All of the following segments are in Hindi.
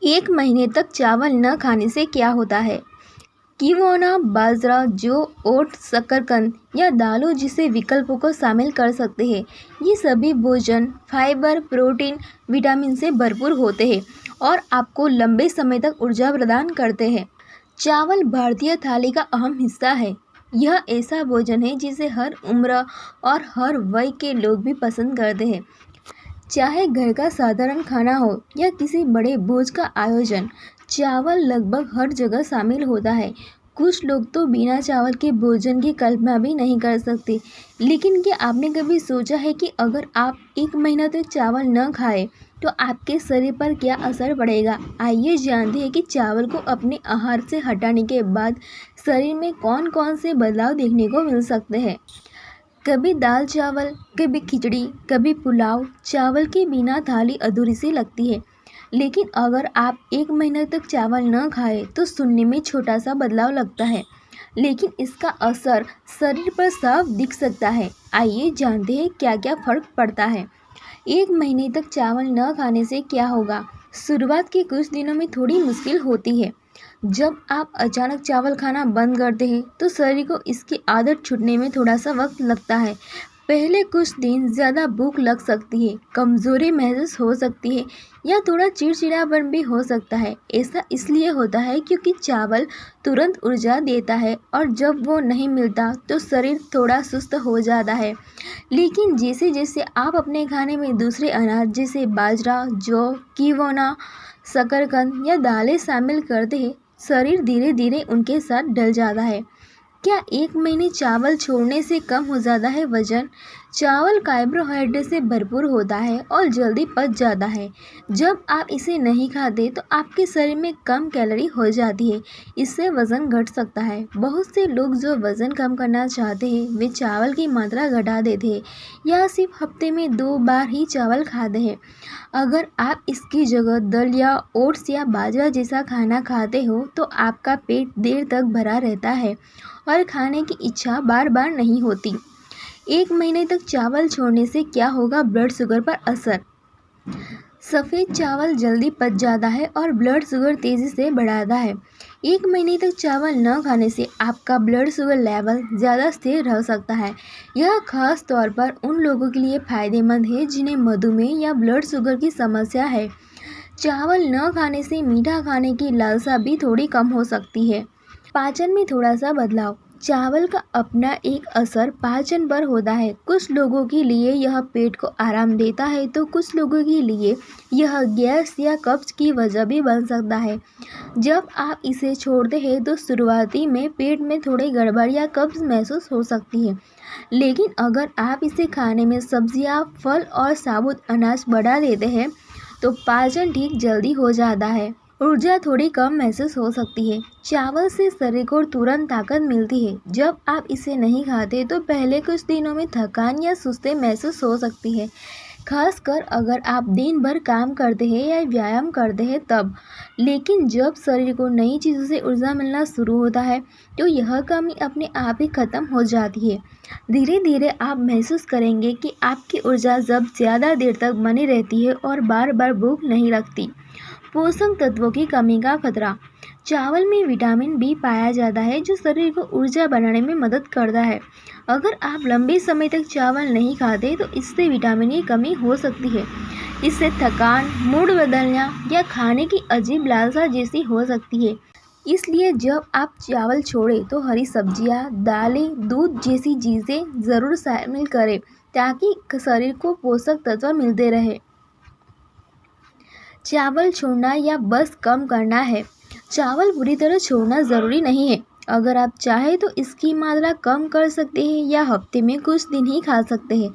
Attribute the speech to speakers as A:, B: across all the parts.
A: एक महीने तक चावल न खाने से क्या होता है? किवोना, बाजरा, जौ, ओट, शकरकंद या दालों जैसे विकल्पों को शामिल कर सकते हैं। ये सभी भोजन फाइबर, प्रोटीन, विटामिन से भरपूर होते हैं और आपको लंबे समय तक ऊर्जा प्रदान करते हैं। चावल भारतीय थाली का अहम हिस्सा है। यह ऐसा भोजन है जिसे हर उम्र और हर वय के लोग भी पसंद करते हैं। चाहे घर का साधारण खाना हो या किसी बड़े भोज का आयोजन, चावल लगभग हर जगह शामिल होता है। कुछ लोग तो बिना चावल के भोजन की कल्पना भी नहीं कर सकते। लेकिन क्या आपने कभी सोचा है कि अगर आप एक महीना तक चावल न खाएं तो आपके शरीर पर क्या असर पड़ेगा? आइए जानते हैं कि चावल को अपने आहार से हटाने के बाद शरीर में कौन कौन से बदलाव देखने को मिल सकते हैं। कभी दाल चावल, कभी खिचड़ी, कभी पुलाव। चावल के बिना थाली अधूरी सी लगती है। लेकिन अगर आप एक महीने तक चावल न खाएं तो सुनने में छोटा सा बदलाव लगता है, लेकिन इसका असर शरीर पर साफ दिख सकता है। आइए जानते हैं क्या क्या फर्क पड़ता है। एक महीने तक चावल न खाने से क्या होगा? शुरुआत के कुछ दिनों में थोड़ी मुश्किल होती है। जब आप अचानक चावल खाना बंद करते हैं तो शरीर को इसकी आदत छूटने में थोड़ा सा वक्त लगता है। पहले कुछ दिन ज़्यादा भूख लग सकती है, कमज़ोरी महसूस हो सकती है या थोड़ा चिड़चिड़ापन भी हो सकता है। ऐसा इसलिए होता है क्योंकि चावल तुरंत ऊर्जा देता है और जब वो नहीं मिलता तो शरीर थोड़ा सुस्त हो जाता है। लेकिन जैसे जैसे आप अपने खाने में दूसरे अनाज जैसे बाजरा, जौ, किवोना, शकरकंद या दालें शामिल करते हैं, शरीर धीरे धीरे उनके साथ ढल जाता है। क्या एक महीने चावल छोड़ने से कम हो जाता है वजन? चावल कार्बोहाइड्रेट से भरपूर होता है और जल्दी पच जाता है। जब आप इसे नहीं खाते तो आपके शरीर में कम कैलोरी हो जाती है। इससे वज़न घट सकता है। बहुत से लोग जो वज़न कम करना चाहते हैं वे चावल की मात्रा घटा देते हैं या सिर्फ हफ्ते में 2 बार ही चावल खाते हैं। अगर आप इसकी जगह दल या ओट्स या बाजरा जैसा खाना खाते हो तो आपका पेट देर तक भरा रहता है और खाने की इच्छा बार बार नहीं होती। एक महीने तक चावल छोड़ने से क्या होगा? ब्लड शुगर पर असर। सफ़ेद चावल जल्दी पच जाता है और ब्लड शुगर तेज़ी से बढ़ाता है। एक महीने तक चावल न खाने से आपका ब्लड शुगर लेवल ज़्यादा स्थिर रह सकता है। यह खास तौर पर उन लोगों के लिए फ़ायदेमंद है जिन्हें मधुमेह या ब्लड शुगर की समस्या है। चावल न खाने से मीठा खाने की लालसा भी थोड़ी कम हो सकती है। पाचन में थोड़ा सा बदलाव। चावल का अपना एक असर पाचन पर होता है। कुछ लोगों के लिए यह पेट को आराम देता है तो कुछ लोगों के लिए यह गैस या कब्ज की वजह भी बन सकता है। जब आप इसे छोड़ते हैं तो शुरुआती में पेट में थोड़ी गड़बड़ या कब्ज महसूस हो सकती है। लेकिन अगर आप इसे खाने में सब्जियां, फल और साबुत अनाज बढ़ा देते हैं तो पाचन ठीक जल्दी हो जाता है। ऊर्जा थोड़ी कम महसूस हो सकती है। चावल से शरीर को तुरंत ताकत मिलती है। जब आप इसे नहीं खाते तो पहले कुछ दिनों में थकान या सुस्ती महसूस हो सकती है, खासकर अगर आप दिन भर काम करते हैं या व्यायाम करते हैं तब। लेकिन जब शरीर को नई चीज़ों से ऊर्जा मिलना शुरू होता है तो यह कमी अपने आप ही खत्म हो जाती है। धीरे धीरे आप महसूस करेंगे कि आपकी ऊर्जा जब ज़्यादा देर तक बनी रहती है और बार बार भूख नहीं लगती। पोषक तत्वों की कमी का खतरा। चावल में विटामिन बी पाया जाता है जो शरीर को ऊर्जा बनाने में मदद करता है। अगर आप लंबे समय तक चावल नहीं खाते तो इससे विटामिन की कमी हो सकती है। इससे थकान, मूड बदलना या खाने की अजीब लालसा जैसी हो सकती है। इसलिए जब आप चावल छोड़ें तो हरी सब्जियां, दालें, दूध जैसी चीज़ें ज़रूर शामिल करें ताकि शरीर को पोषक तत्व मिलते रहे। चावल छोड़ना या बस कम करना है। चावल पूरी तरह छोड़ना ज़रूरी नहीं है। अगर आप चाहें तो इसकी मात्रा कम कर सकते हैं या हफ्ते में कुछ दिन ही खा सकते हैं।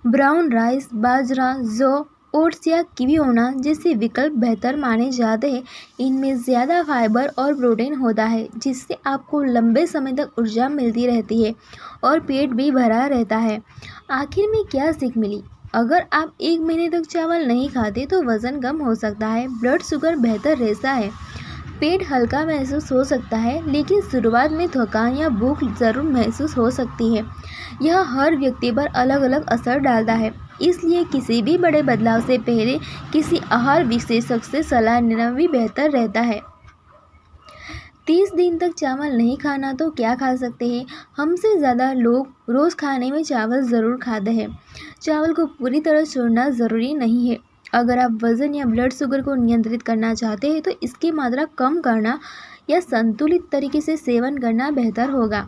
A: ब्राउन राइस, बाजरा, जौ, ओट्स या किवियोना जैसे विकल्प बेहतर माने जाते हैं। इनमें ज़्यादा फाइबर और प्रोटीन होता है जिससे आपको लंबे समय तक ऊर्जा मिलती रहती है और पेट भी भरा रहता है। आखिर में क्या सीख मिली? अगर आप एक महीने तक चावल नहीं खाते तो वज़न कम हो सकता है, ब्लड शुगर बेहतर रहता है, पेट हल्का महसूस हो सकता है, लेकिन शुरुआत में थकान या भूख ज़रूर महसूस हो सकती है। यह हर व्यक्ति पर अलग अलग असर डालता है। इसलिए किसी भी बड़े बदलाव से पहले किसी आहार विशेषज्ञ से सलाह लेना भी बेहतर रहता है। 30 दिन तक चावल नहीं खाना तो क्या खा सकते हैं? हमसे ज़्यादा लोग रोज़ खाने में चावल ज़रूर खाते हैं। चावल को पूरी तरह छोड़ना ज़रूरी नहीं है। अगर आप वज़न या ब्लड शुगर को नियंत्रित करना चाहते हैं तो इसकी मात्रा कम करना या संतुलित तरीके से सेवन करना बेहतर होगा।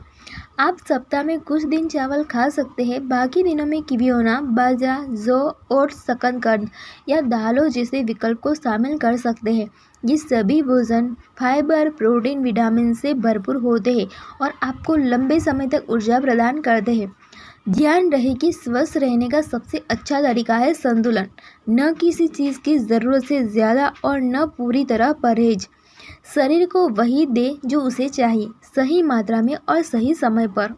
A: आप सप्ताह में कुछ दिन चावल खा सकते हैं, बाकी दिनों में किवियोना, बाजरा, जौ, ओट्स, शकरकंद या दालों जैसे विकल्प को शामिल कर सकते हैं। ये सभी भोजन फाइबर, प्रोटीन, विटामिन से भरपूर होते हैं और आपको लंबे समय तक ऊर्जा प्रदान करते हैं। ध्यान रहे कि स्वस्थ रहने का सबसे अच्छा तरीका है संतुलन, न किसी चीज़ की ज़रूरत से ज़्यादा और न पूरी तरह परहेज। शरीर को वही दे जो उसे चाहिए, सही मात्रा में और सही समय पर।